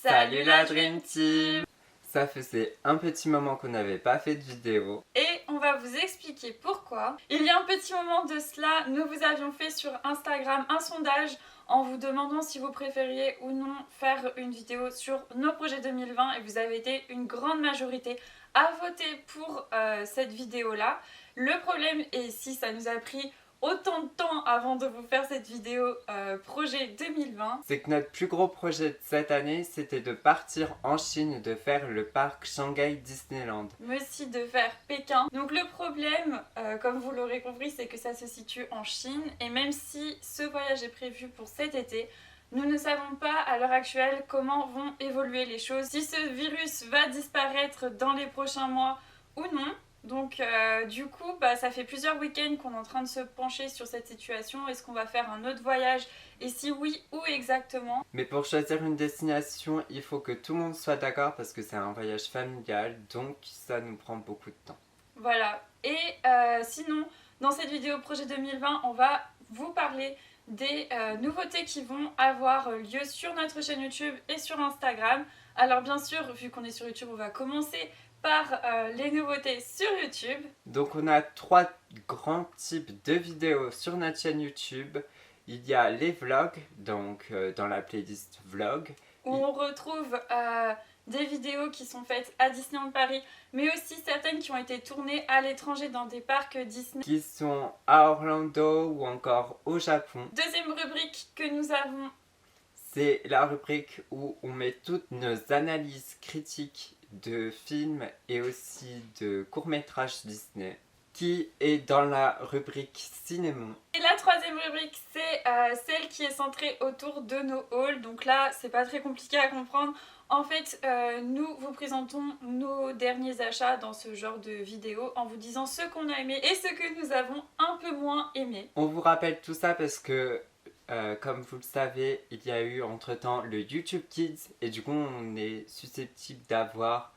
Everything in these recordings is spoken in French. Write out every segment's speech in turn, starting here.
Salut la Dream Team! Ça faisait un petit moment qu'on n'avait pas fait de vidéo. Et on va vous expliquer pourquoi. Il y a un petit moment de cela, nous vous avions fait sur Instagram un sondage en vous demandant si vous préfériez ou non faire une vidéo sur nos projets 2020 et vous avez été une grande majorité à voter pour cette vidéo-là. Le problème, et si ça nous a pris autant de temps avant de vous faire cette vidéo projet 2020, c'est que notre plus gros projet de cette année, c'était de partir en Chine, de faire le parc Shanghai Disneyland. mais aussi de faire Pékin. Donc le problème, comme vous l'aurez compris, c'est que ça se situe en Chine. Et même si ce voyage est prévu pour cet été, nous ne savons pas à l'heure actuelle comment vont évoluer les choses. Si ce virus va disparaître dans les prochains mois ou non. Donc du coup, ça fait plusieurs week-ends qu'on est en train de se pencher sur cette situation. Est-ce qu'on va faire un autre voyage? Et si oui, où exactement? Mais pour choisir une destination, il faut que tout le monde soit d'accord parce que c'est un voyage familial, donc ça nous prend beaucoup de temps. Voilà. Et sinon, dans cette vidéo projet 2020, on va vous parler des nouveautés qui vont avoir lieu sur notre chaîne YouTube et sur Instagram. Alors bien sûr, vu qu'on est sur YouTube, on va commencer par les nouveautés sur YouTube. Donc on a 3 grands types de vidéos sur notre chaîne YouTube. Il y a les vlogs, donc dans la playlist vlog. Où on retrouve des vidéos qui sont faites à Disneyland Paris, mais aussi certaines qui ont été tournées à l'étranger dans des parcs Disney. Qui sont à Orlando ou encore au Japon. Deuxième rubrique que nous avons, c'est la rubrique où on met toutes nos analyses critiques de films et aussi de courts-métrages Disney, qui est dans la rubrique cinéma. et la troisième rubrique, c'est celle qui est centrée autour de nos hauls. Donc là, c'est pas très compliqué à comprendre. En fait, nous vous présentons nos derniers achats dans ce genre de vidéo en vous disant ce qu'on a aimé et ce que nous avons un peu moins aimé. On vous rappelle tout ça parce que, comme vous le savez, il y a eu entre-temps le YouTube Kids et du coup on est susceptible d'avoir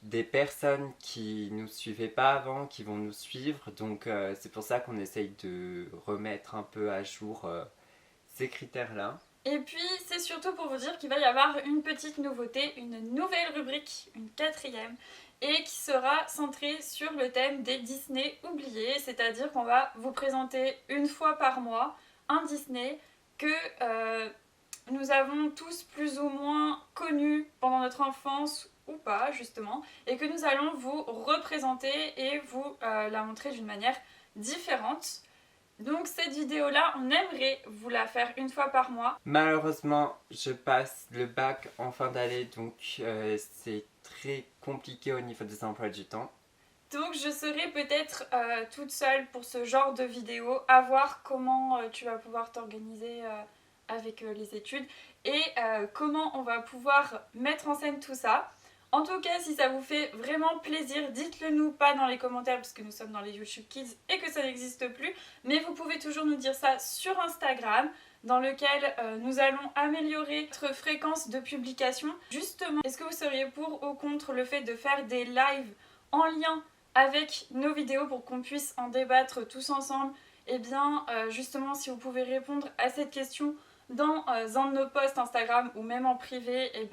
des personnes qui nous suivaient pas avant, qui vont nous suivre. Donc c'est pour ça qu'on essaye de remettre un peu à jour ces critères-là. Et puis, c'est surtout pour vous dire qu'il va y avoir une petite nouveauté, une nouvelle rubrique, une quatrième, et qui sera centrée sur le thème des Disney oubliés, c'est-à-dire qu'on va vous présenter une fois par mois un Disney que nous avons tous plus ou moins connu pendant notre enfance ou pas justement, et que nous allons vous représenter et vous la montrer d'une manière différente. Donc cette vidéo là, on aimerait vous la faire une fois par mois. Malheureusement, je passe le bac en fin d'année, donc c'est très compliqué au niveau des emplois du temps. Donc je serai peut-être toute seule pour ce genre de vidéo, à voir comment tu vas pouvoir t'organiser avec les études et comment on va pouvoir mettre en scène tout ça. En tout cas, si ça vous fait vraiment plaisir, dites-le nous pas dans les commentaires puisque nous sommes dans les YouTube Kids et que ça n'existe plus, mais vous pouvez toujours nous dire ça sur Instagram dans lequel nous allons améliorer notre fréquence de publication. Justement, est-ce que vous seriez pour ou contre le fait de faire des lives en lien avec nos vidéos pour qu'on puisse en débattre tous ensemble? Et bien justement, si vous pouvez répondre à cette question dans un de nos posts Instagram ou même en privé, et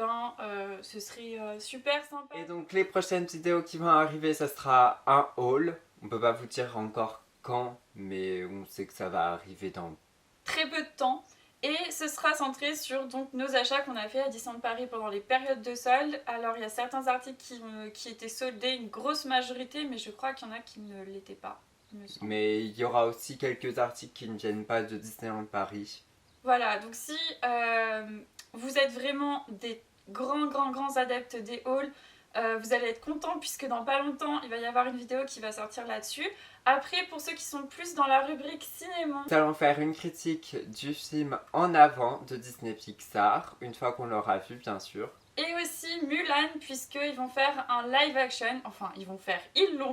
ce serait super sympa. Et donc les prochaines vidéos qui vont arriver, ça sera un haul. On peut pas vous dire encore quand, mais on sait que ça va arriver dans très peu de temps. Et ce sera centré sur donc, nos achats qu'on a fait à Disneyland Paris pendant les périodes de solde. Alors il y a certains articles qui étaient soldés, une grosse majorité, mais je crois qu'il y en a qui ne l'étaient pas. Mais il y aura aussi quelques articles qui ne viennent pas de Disneyland Paris. Voilà, donc si vous êtes vraiment des grands adeptes des hauls, vous allez être contents puisque dans pas longtemps il va y avoir une vidéo qui va sortir là-dessus. Après, pour ceux qui sont plus dans la rubrique cinéma, nous allons faire une critique du film En avant de Disney Pixar, une fois qu'on l'aura vu bien sûr. Et aussi Mulan, puisqu'ils vont faire un live action, enfin ils l'ont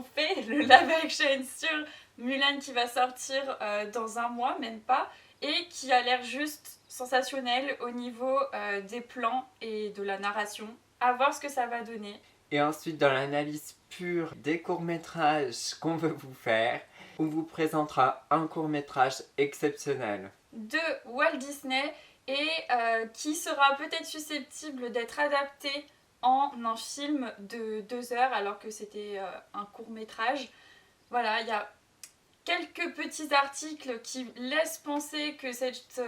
fait, le live action sur Mulan qui va sortir dans un mois, même pas, et qui a l'air juste sensationnel au niveau des plans et de la narration. À voir ce que ça va donner. Et ensuite, dans l'analyse pure des courts-métrages qu'on veut vous faire, on vous présentera un court-métrage exceptionnel De Walt Disney et qui sera peut-être susceptible d'être adapté en un film de 2 heures alors que c'était un court-métrage. Voilà, il y a quelques petits articles qui laissent penser que cette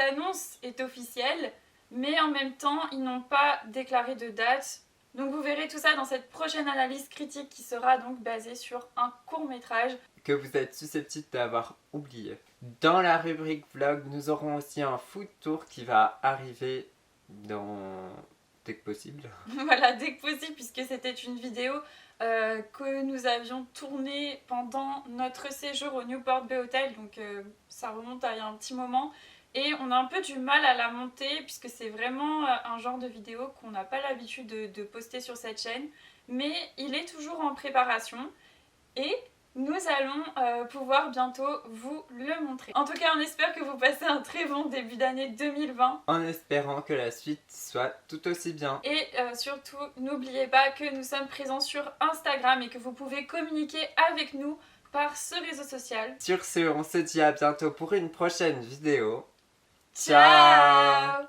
annonce est officielle, mais en même temps, ils n'ont pas déclaré de date. Donc vous verrez tout ça dans cette prochaine analyse critique qui sera donc basée sur un court-métrage que vous êtes susceptible d'avoir oublié. Dans la rubrique vlog, nous aurons aussi un food tour qui va arriver dès que possible. Voilà, dès que possible, puisque c'était une vidéo que nous avions tournée pendant notre séjour au Newport Bay Hotel, donc ça remonte à il y a un petit moment. Et on a un peu du mal à la monter, puisque c'est vraiment un genre de vidéo qu'on n'a pas l'habitude de poster sur cette chaîne. Mais il est toujours en préparation. Et nous allons pouvoir bientôt vous le montrer. En tout cas, on espère que vous passez un très bon début d'année 2020. En espérant que la suite soit tout aussi bien. Et surtout, n'oubliez pas que nous sommes présents sur Instagram et que vous pouvez communiquer avec nous par ce réseau social. Sur ce, on se dit à bientôt pour une prochaine vidéo. Ciao.